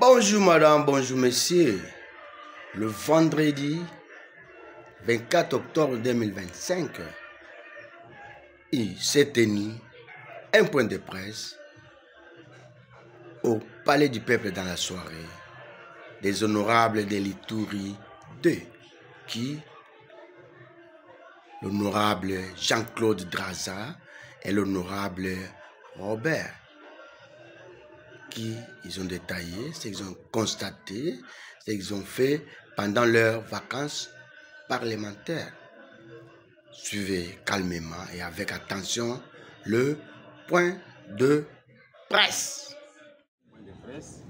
Bonjour madame, bonjour messieurs. Le vendredi 24 octobre 2025, il s'est tenu un point de presse au Palais du Peuple dans la soirée des honorables de l'Ituri 2 qui, l'honorable Jean-Claude Draza et l'honorable Robert, qui ils ont détaillé, ce qu'ils ont constaté, ce qu'ils ont fait pendant leurs vacances parlementaires. Suivez calmement et avec attention le point de presse. Point de presse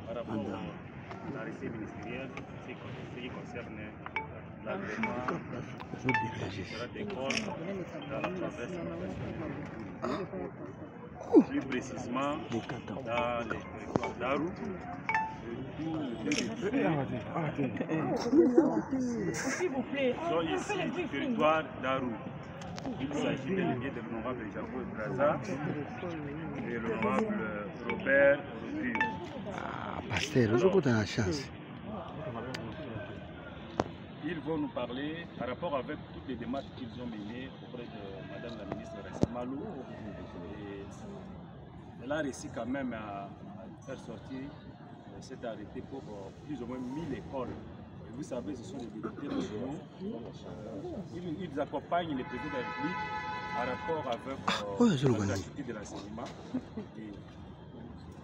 par rapport à l'arrêté ministériel, ce qui concerne l'agrément d'école dans la province de plus précisément dans les territoires d'Aru, S'il vous plaît, sont ici du territoire d'Aru. Il s'agit délégué de l'honorable Jean-Claude Draza et l'honorable Robert Rodrigue. Pasteur, je vous donne la chance. Ils vont nous parler par rapport avec toutes les démarches qu'ils ont menées auprès de Madame la ministre Raissa Malou. Elle a réussi quand même à faire sortir cet arrêté pour plus ou moins 1000 écoles. Et vous savez, ce sont des députés nationaux. Ils accompagnent les présidents de la République par rapport avec la gratuité de l'enseignement.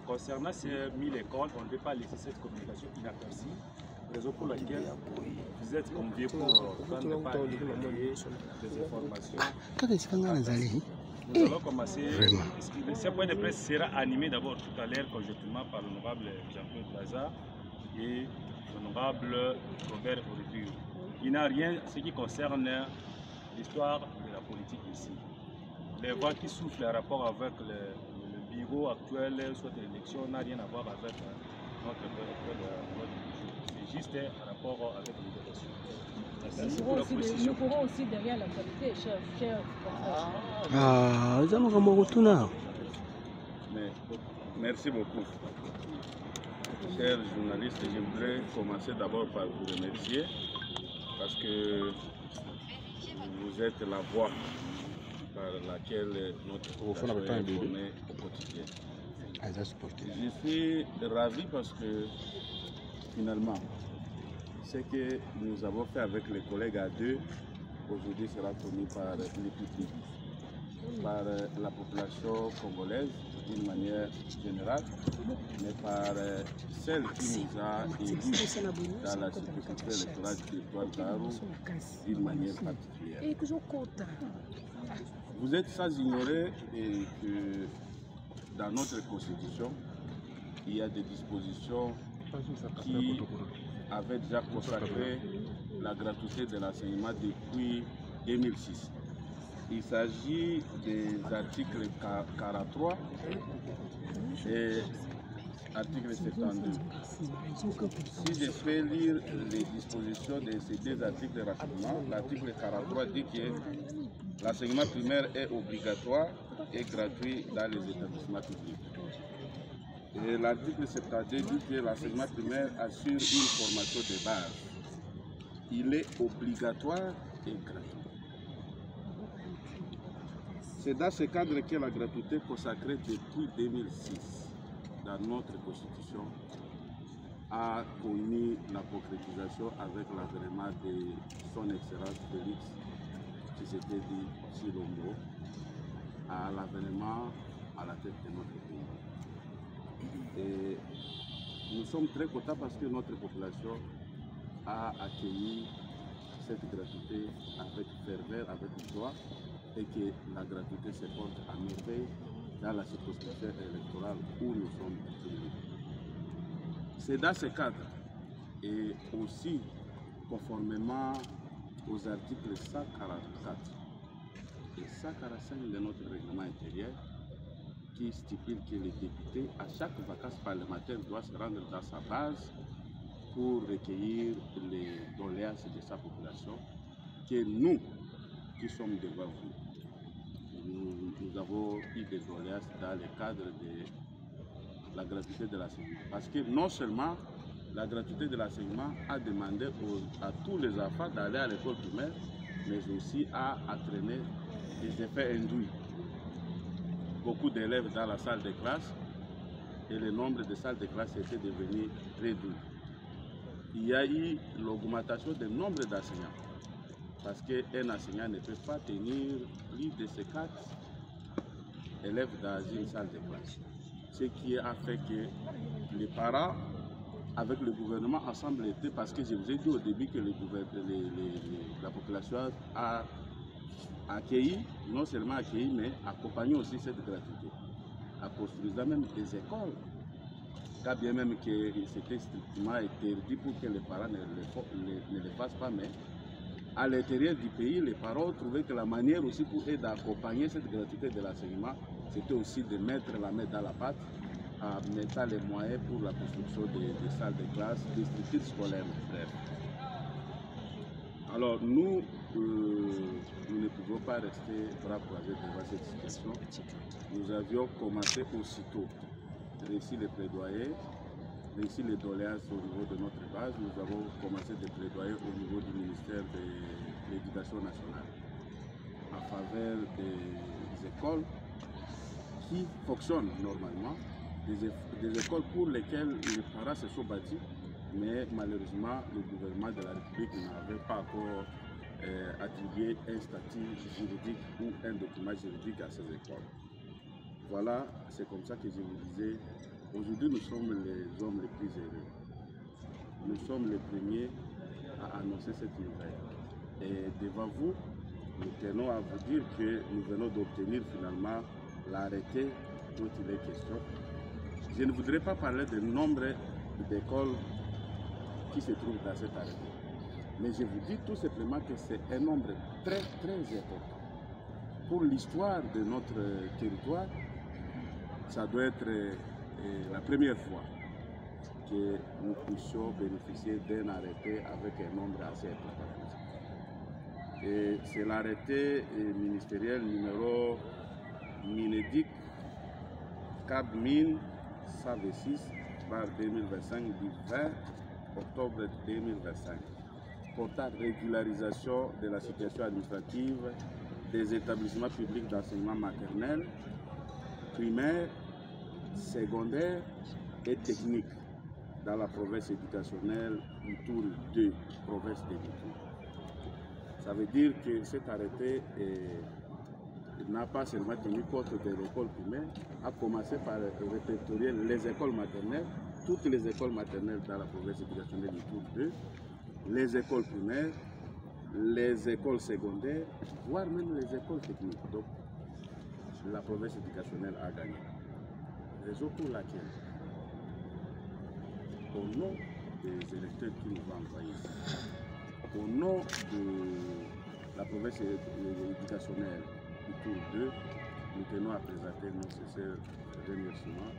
Concernant ces 1000 écoles, on ne peut pas laisser cette communication inaperçue. Raison pour laquelle vous êtes conviés pour prendre part et relayer des informations. Nous allons commencer. Ce point de presse sera animé d'abord tout à l'heure conjointement par l'honorable Jean-Claude Draza et l'honorable Robert Rodrigue. Il n'y a rien ce qui concerne l'histoire de la politique ici. Les voix qui soufflent en rapport avec le bureau actuel, soit l'élection, n'a rien à voir avec notre c'est juste un rapport avec l'éducation. Nous courons aussi derrière la qualité, cher Merci beaucoup. Chers journalistes, je voudrais commencer d'abord par vous remercier parce que vous êtes la voix par laquelle notre population est informée au quotidien. Je suis ravi parce que finalement, ce que nous avons fait avec les collègues à deux, aujourd'hui sera connu par les publics, par la population congolaise d'une manière générale, mais par celle qui nous a élus dans la circonscription électorale du territoire d'Aru d'une manière particulière. Vous êtes sans ignorer que dans notre constitution, il y a des dispositions qui avaient déjà consacré la gratuité de l'enseignement depuis 2006. Il s'agit des articles 43 et article 72. Si je fais lire les dispositions de ces deux articles rapidement, l'article 43 dit que l'enseignement primaire est obligatoire et gratuit dans les établissements publics. Et l'article 72 dit que l'enseignement primaire assure une formation de base. Il est obligatoire et gratuit. C'est dans ce cadre que la gratuité consacrée depuis 2006 dans notre constitution a connu la concrétisation avec l'avènement de son Excellence Félix Tshisekedi Tshilombo à l'avènement à la tête de notre pays. Et nous sommes très contents parce que notre population a accueilli cette gratuité avec ferveur, avec joie, et que la gratuité se porte à merveille dans la circonscription électorale où nous sommes élus. C'est dans ce cadre, et aussi conformément aux articles 144 et 145 de notre règlement intérieur, qui stipule que les députés, à chaque vacances parlementaire, doivent se rendre dans sa base pour recueillir les doléances de sa population, que nous, qui sommes devant vous, nous avons eu des doléances dans le cadre la gratuité de l'enseignement. Parce que non seulement la gratuité de l'enseignement a demandé à tous les enfants d'aller à l'école primaire, mais aussi a entraîné des effets induits. Beaucoup d'élèves dans la salle de classe et le nombre de salles de classe était devenu réduit. Il y a eu l'augmentation du nombre d'enseignants. Parce qu'un enseignant ne peut pas tenir plus de ces 4 élèves dans une salle de classe. Ce qui a fait que les parents, avec le gouvernement, ensemble étaient, parce que je vous ai dit au début que la population a accueilli, non seulement accueilli, mais accompagné aussi cette gratuité, en construisant même des écoles. Quand bien même que c'était strictement interdit pour que les parents ne le fassent pas, mais à l'intérieur du pays, les parents ont trouvé que la manière aussi pour eux d'accompagner cette gratuité de l'enseignement, c'était aussi de mettre la main dans la pâte en mettant les moyens pour la construction des salles de classe, des structures scolaires. Bref. Alors nous ne pouvons pas rester bras croisés devant cette situation. Nous avions commencé aussitôt, réussi les plaidoyers, réussi les doléances au niveau de notre base. Nous avons commencé des plaidoyers au niveau du ministère de l'Éducation nationale en faveur des écoles qui fonctionnent normalement, des écoles pour lesquelles les parents se sont battus, mais malheureusement le gouvernement de la République n'avait pas encore attribué un statut juridique ou un document juridique à ces écoles. Voilà, c'est comme ça que je vous disais, aujourd'hui nous sommes les hommes les plus heureux. Nous sommes les premiers à annoncer cette nouvelle. Et devant vous, nous tenons à vous dire que nous venons d'obtenir finalement l'arrêté dont il est question. Je ne voudrais pas parler du nombre d'écoles qui se trouvent dans cet arrêté. Mais je vous dis tout simplement que c'est un nombre très important. Pour l'histoire de notre territoire, ça doit être la première fois que nous puissions bénéficier d'un arrêté avec un nombre assez important. Et c'est l'arrêté ministériel numéro Mineduc 4126/2025 du 20 octobre 2025 portant régularisation de la situation administrative des établissements publics d'enseignement maternel, primaire, secondaire et technique dans la province éducationnelle du Tour 2, province de Litour. Ça veut dire que cet arrêté n'a pas seulement tenu compte de l'école primaire, a commencé par répertorier les écoles maternelles, toutes les écoles maternelles dans la province éducationnelle du Tour 2, les écoles primaires, les écoles secondaires, voire même les écoles techniques. Donc, la province éducationnelle a gagné. Raison pour laquelle, au nom des électeurs qui nous ont envoyés, au nom de la province éducationnelle du Tour 2, nous tenons à présenter nos sincères remerciements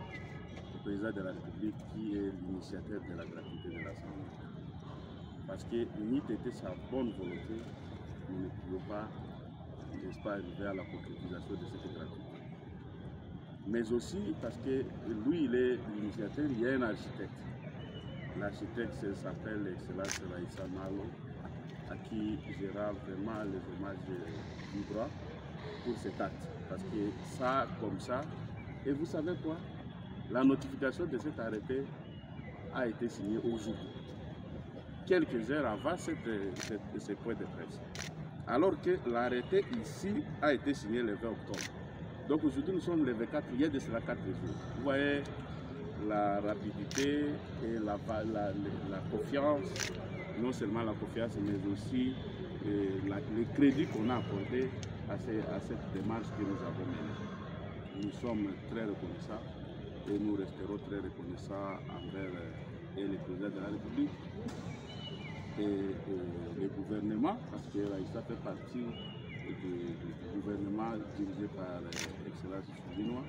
au président de la République qui est l'initiateur de la gratuité de l'enseignement. Parce que n'eût été sa bonne volonté, nous ne pouvions pas, n'est-ce pas, arriver à la concrétisation de cette gratuité. Mais aussi parce que lui, il est l'initiateur, il y a un architecte. L'architecte s'appelle Excellence Raïssa Malo, à qui je rends vraiment les hommages vibrants pour cet acte. Parce que ça, comme ça, et vous savez quoi? La notification de cet arrêté a été signée aujourd'hui, quelques heures avant ce point de presse. Alors que l'arrêté ici a été signé le 20 octobre. Donc aujourd'hui nous sommes le 24, il y a de cela 4 jours. Vous voyez la rapidité et la confiance, non seulement la confiance, mais aussi le crédit qu'on a accordé à cette démarche que nous avons menée. Nous sommes très reconnaissants et nous resterons très reconnaissants envers le président de la République et le gouvernement, parce que ça fait partie du gouvernement dirigé par Excellence Soudinois,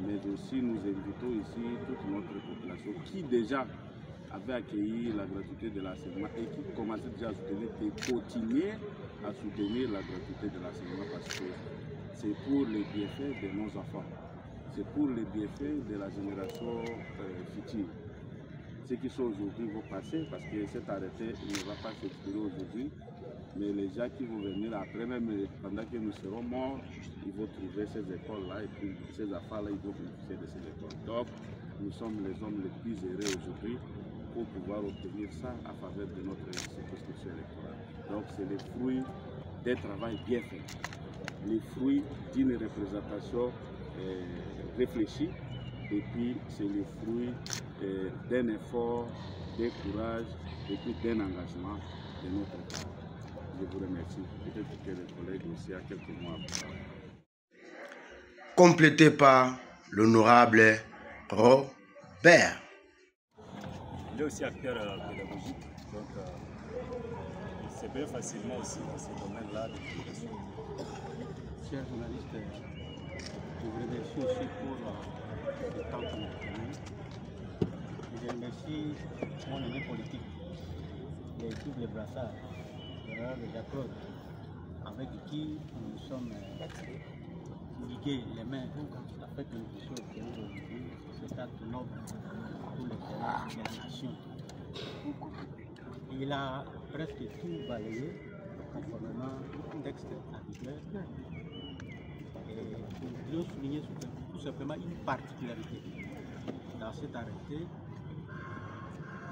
mais aussi nous invitons ici toute notre population qui déjà avait accueilli la gratuité de l'enseignement et qui commençait déjà à soutenir et continuer à soutenir la gratuité de l'enseignement parce que c'est pour les bienfaits de nos enfants. c'est pour les bienfaits de la génération future. Ceux qui sont aujourd'hui vont passer parce que cet arrêté ne va pas s'expirer aujourd'hui. Mais les gens qui vont venir après, même pendant que nous serons morts, ils vont trouver ces écoles-là et puis ces affaires-là, ils vont bénéficier de ces écoles. Donc, nous sommes les hommes les plus heureux aujourd'hui pour pouvoir obtenir ça à faveur de notre circonscription électorale. Donc, c'est le fruit d'un travail bien fait, les fruits d'une représentation réfléchie, et puis c'est le fruit d'un effort, d'un courage et puis d'un engagement de notre part. Je vous remercie. Peut-être que les collègues aussi à quelques mots à vous parler. Complété par l'honorable Robert. Il est aussi acteur pédagogique, donc il s'est bien facilement aussi dans ce domaine-là de l'éducation. Chers journalistes, je vous remercie aussi pour le temps que nous avons donné. Je remercie mon ami politique, l'équipe de Brassard, de Jacques-Claude, avec qui nous sommes ligués les mains afin que nous puissions obtenir aujourd'hui cet acte noble pour l'intérêt de la nation. Il a presque tout balayé conformément au texte habituel. Et nous voulons souligner tout simplement une particularité dans cet arrêté.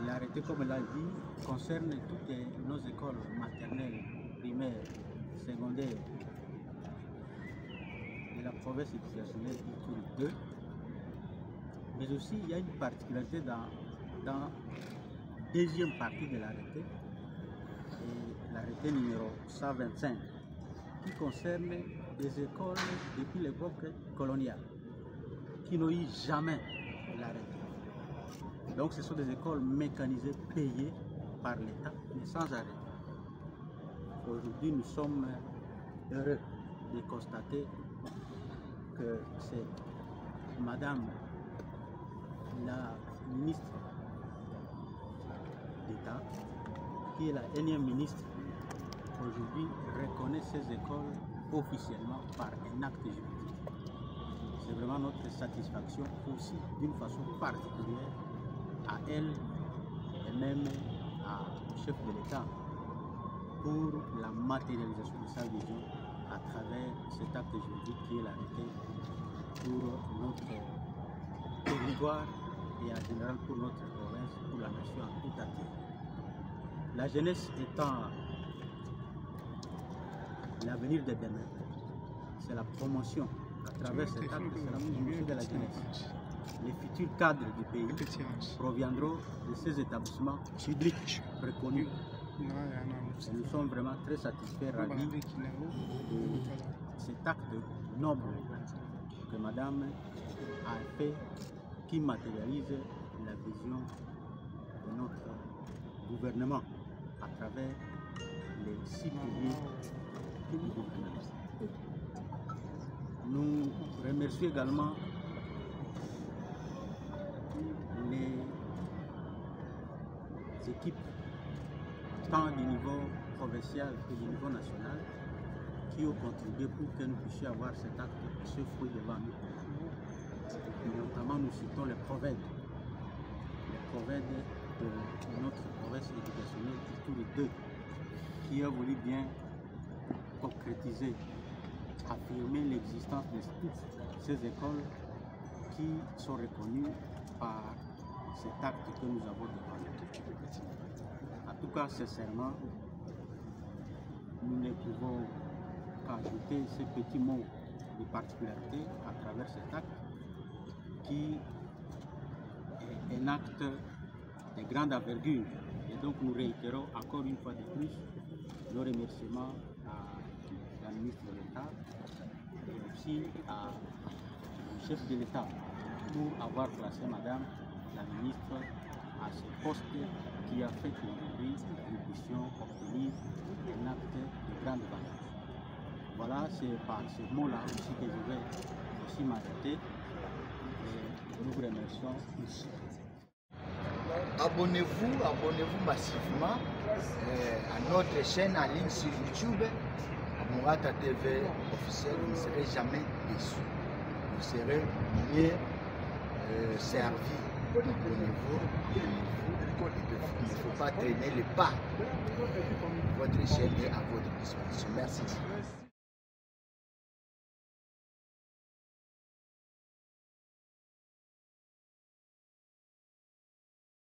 L'arrêté, comme l'a dit, concerne toutes nos écoles maternelles, primaires, secondaires de la province éducationnelle du 2. Mais aussi, il y a une particularité dans la deuxième partie de l'arrêté, l'arrêté numéro 125, qui concerne des écoles depuis l'époque coloniale, qui n'ont eu jamais l'arrêté. Donc ce sont des écoles mécanisées, payées par l'État, mais sans arrêt. Aujourd'hui, nous sommes heureux de constater que c'est Madame la ministre d'État, qui est la énième ministre, aujourd'hui reconnaît ces écoles officiellement par un acte juridique. C'est vraiment notre satisfaction aussi, d'une façon particulière, à elle et même au chef de l'État pour la matérialisation de sa vision à travers cet acte juridique qui est l'arrêté pour notre territoire et en général pour notre province, pour la nation en tout entier. La jeunesse étant l'avenir de demain, c'est la promotion à travers cet acte, c'est la promotion de la jeunesse. Les futurs cadres du pays proviendront de ces établissements publics reconnus. Et nous sommes vraiment très satisfaits, ravis de cet acte noble que Madame a fait, qui matérialise la vision de notre gouvernement à travers les 6 piliers du gouvernement. Nous remercions également les équipes, tant du niveau provincial que du niveau national, qui ont contribué pour que nous puissions avoir cet acte, ce fruit devant nous. Et notamment, nous citons les provinces de notre province éducationnelle du Tour 2, qui a voulu bien concrétiser, affirmer l'existence de toutes ces écoles qui sont reconnues par cet acte que nous avons devant nous. En tout cas, sincèrement, nous ne pouvons qu'ajouter ces petits mots de particularité à travers cet acte qui est un acte de grande envergure. Et donc nous réitérons encore une fois de plus nos remerciements à la ministre de l'État et aussi au chef de l'État pour avoir placé Madame la ministre à ce poste qui a fait qu'aujourd'hui nous puissions obtenir un acte de grande valeur. Voilà, c'est par ce mot-là aussi que je vais aussi m'arrêter et nous vous remercions ici. Abonnez-vous massivement à notre chaîne en ligne sur YouTube, à Mourata TV officiel, vous ne serez jamais déçus. vous serez mieux servi au niveau. Il ne faut pas traîner les pas. Votre chaîne est à votre disposition. Merci.